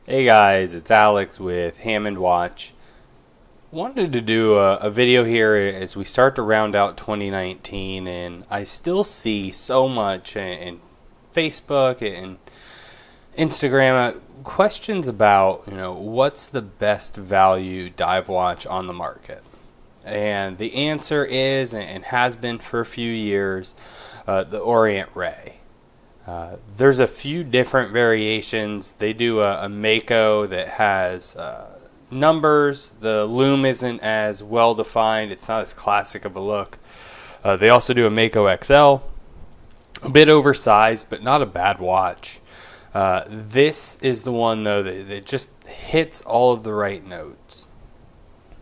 Hey guys, it's Alex with Hammond Watch. Wanted to do a video here as we start to round out 2019, and I still see so much in Facebook and Instagram questions about, what's the best value dive watch on the market. And the answer is, and has been for a few years, the Orient Ray. There's a few different variations. They do a Mako that has numbers. The Lume isn't as well defined. It's not as classic of a look. They also do a Mako XL. A bit oversized, but not a bad watch. This is the one, though, that just hits all of the right notes.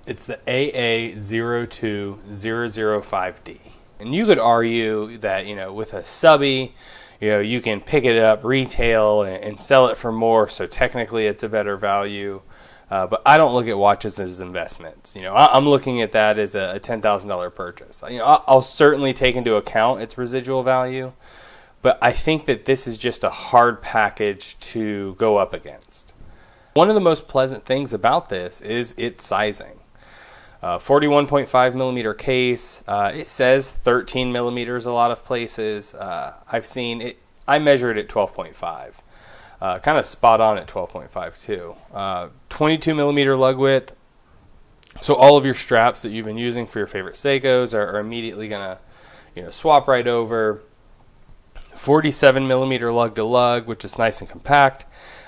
It's the FAA02005D. And you could argue that, with a subby, you can pick it up retail and sell it for more, so technically it's a better value. But I don't look at watches as investments. I'm looking at that as a $10,000 purchase. I'll certainly take into account its residual value, but I think that this is just a hard package to go up against. One of the most pleasant things about this is its sizing. 41.5 millimeter case. It says 13 millimeters a lot of places. I've seen it. I measured at 12.5. Kind of spot on at 12.5 too. 22 millimeter lug width. So all of your straps that you've been using for your favorite Seikos are immediately gonna, swap right over. 47 millimeter lug to lug, which is nice and compact.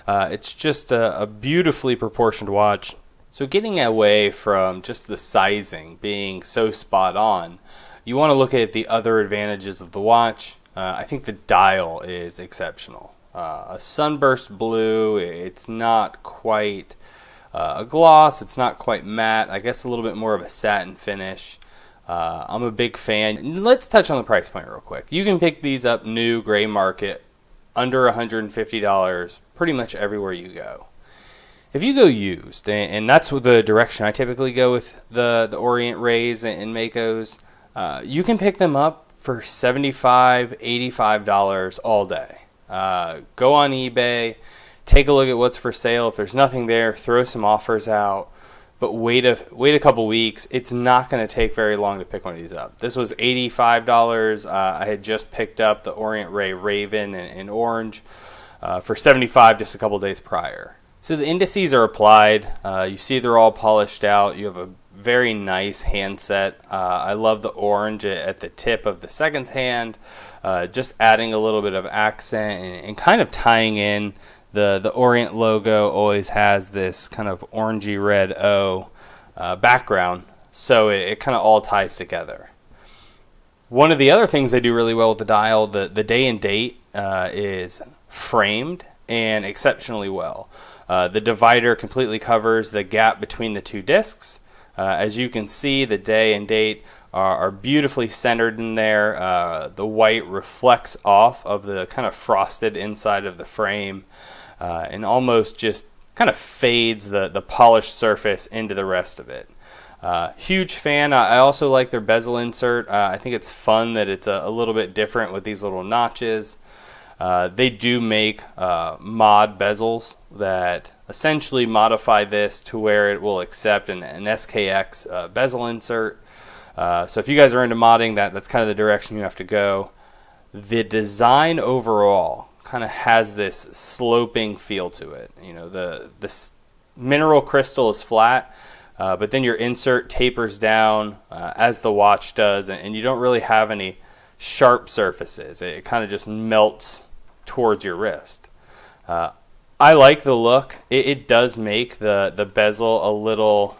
It's just a beautifully proportioned watch. So getting away from just the sizing being so spot on, you want to look at the other advantages of the watch. I think the dial is exceptional. A sunburst blue, it's not quite a gloss, it's not quite matte, I guess a little bit more of a satin finish. I'm a big fan. Let's touch on the price point real quick. You can pick these up new, gray market, under $150 pretty much everywhere you go. If you go used, and that's the direction I typically go with the Orient Rays and Makos, you can pick them up for $75, $85 all day. Go on eBay, take a look at what's for sale. If there's nothing there, throw some offers out, but wait a couple weeks. It's not going to take very long to pick one of these up. This was $85. I had just picked up the Orient Ray Raven in orange for $75 just a couple days prior. So the indices are applied. You see they're all polished out. You have a very nice handset. I love the orange at the tip of the second hand, just adding a little bit of accent and kind of tying in. The Orient logo always has this kind of orangey red O background, so it kind of all ties together. One of the other things they do really well with the dial, the day and date is framed and exceptionally well. The divider completely covers the gap between the two discs. As you can see, the day and date are beautifully centered in there. The white reflects off of the kind of frosted inside of the frame and almost just kind of fades the polished surface into the rest of it. Huge fan. I also like their bezel insert. I think it's fun that it's a little bit different with these little notches. They do make mod bezels that essentially modify this to where it will accept an SKX bezel insert. So if you guys are into modding, that's kind of the direction you have to go. The design overall kind of has this sloping feel to it. The mineral crystal is flat, but then your insert tapers down as the watch does, and you don't really have any sharp surfaces. It kind of just melts towards your wrist. I like the look. It does make the bezel a little,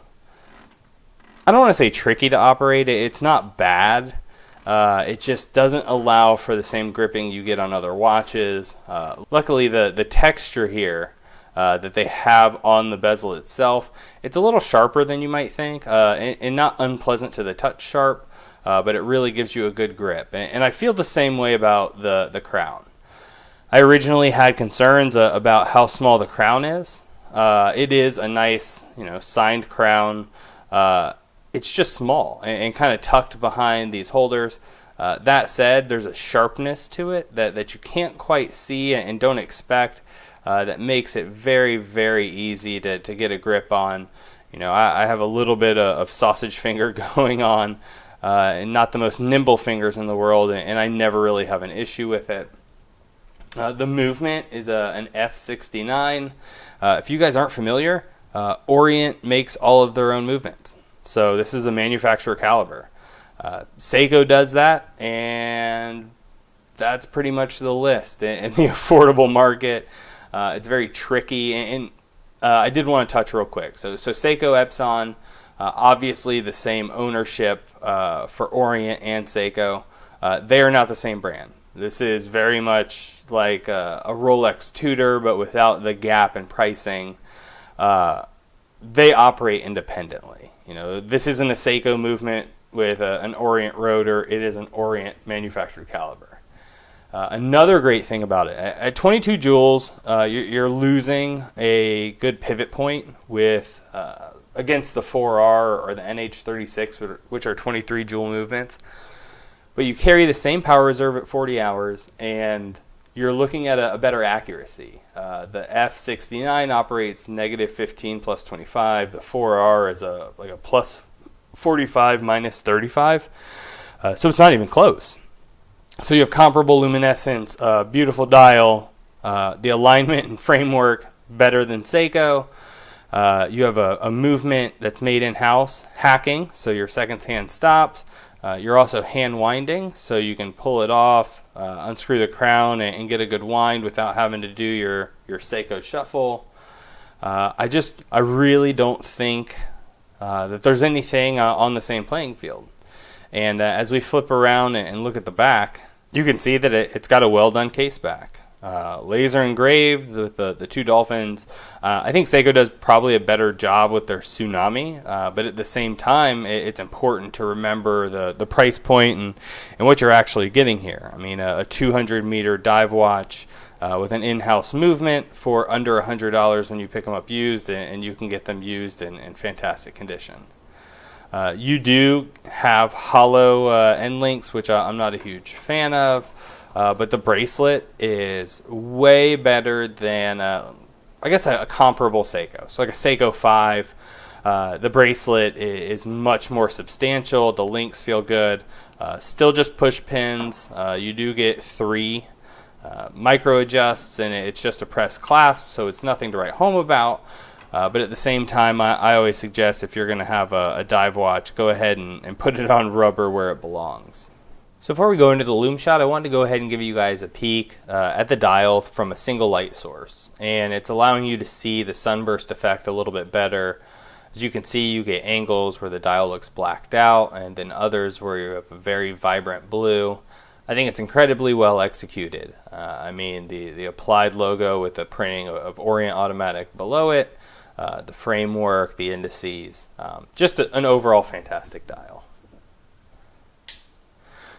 I don't want to say tricky to operate. It's not bad. It just doesn't allow for the same gripping you get on other watches. Luckily, the texture here that they have on the bezel itself, it's a little sharper than you might think, and not unpleasant to the touch sharp, but it really gives you a good grip. And I feel the same way about the crown. I originally had concerns about how small the crown is. It is a nice, signed crown. It's just small and kind of tucked behind these holders. That said, there's a sharpness to it that you can't quite see and don't expect, that makes it very, very easy to get a grip on. You know, I have a little bit of sausage finger going on, and not the most nimble fingers in the world, and I never really have an issue with it. The movement is an F69. If you guys aren't familiar, Orient makes all of their own movements. So this is a manufacturer caliber. Seiko does that, and that's pretty much the list. In the affordable market, it's very tricky, and I did want to touch real quick. So Seiko Epson, obviously the same ownership for Orient and Seiko. They are not the same brand. This is very much like a Rolex Tudor, but without the gap in pricing. They operate independently. You know, this isn't a Seiko movement with an Orient rotor. It is an Orient manufactured caliber. Another great thing about it, at 22 joules, you're losing a good pivot point with against the 4R or the NH36, which are 23 joule movements. But you carry the same power reserve at 40 hours, and you're looking at a better accuracy. The F69 operates -15 plus 25. The 4R is like a plus 45 minus 35. So it's not even close. So you have comparable luminescence, beautiful dial, the alignment and framework better than Seiko. You have a movement that's made in-house, hacking, so your seconds hand stops. You're also hand winding, so you can pull it off, unscrew the crown, and get a good wind without having to do your Seiko shuffle. I really don't think that there's anything on the same playing field. And as we flip around and look at the back, you can see that it's got a well-done case back. Laser engraved with the two dolphins. I think Seiko does probably a better job with their Tsunami, but at the same time, it's important to remember the price point and what you're actually getting here. I mean, a 200-meter dive watch with an in-house movement for under $100 when you pick them up used, and you can get them used in fantastic condition. You do have hollow end links, which I'm not a huge fan of. But the bracelet is way better than, I guess, a comparable Seiko. So like a Seiko 5, the bracelet is much more substantial. The links feel good. Still just push pins. You do get 3 micro adjusts, and it's just a press clasp, so it's nothing to write home about. But at the same time, I always suggest if you're going to have a dive watch, go ahead and put it on rubber where it belongs. So before we go into the Lume shot, I wanted to go ahead and give you guys a peek at the dial from a single light source. And it's allowing you to see the sunburst effect a little bit better. As you can see, you get angles where the dial looks blacked out, and then others where you have a very vibrant blue. I think it's incredibly well executed. I mean, the applied logo with the printing of Orient Automatic below it, the framework, the indices, just an overall fantastic dial.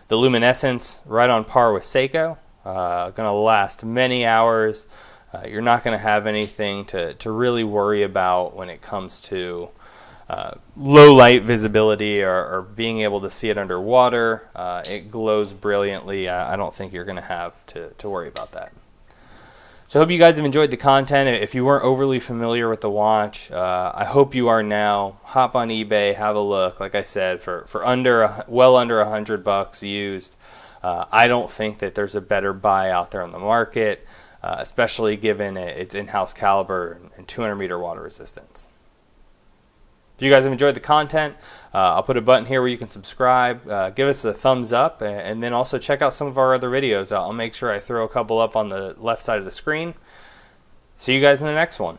The luminescence, right on par with Seiko, going to last many hours. You're not going to have anything to really worry about when it comes to low light visibility or being able to see it underwater. It glows brilliantly. I don't think you're going to have to worry about that. So I hope you guys have enjoyed the content. If you weren't overly familiar with the watch, I hope you are now. Hop on eBay, have a look. Like I said, for well under $100 used, I don't think that there's a better buy out there on the market, especially given its in-house caliber and 200-meter water resistance. If you guys have enjoyed the content, I'll put a button here where you can subscribe. Give us a thumbs up, and then also check out some of our other videos. I'll make sure I throw a couple up on the left side of the screen. See you guys in the next one.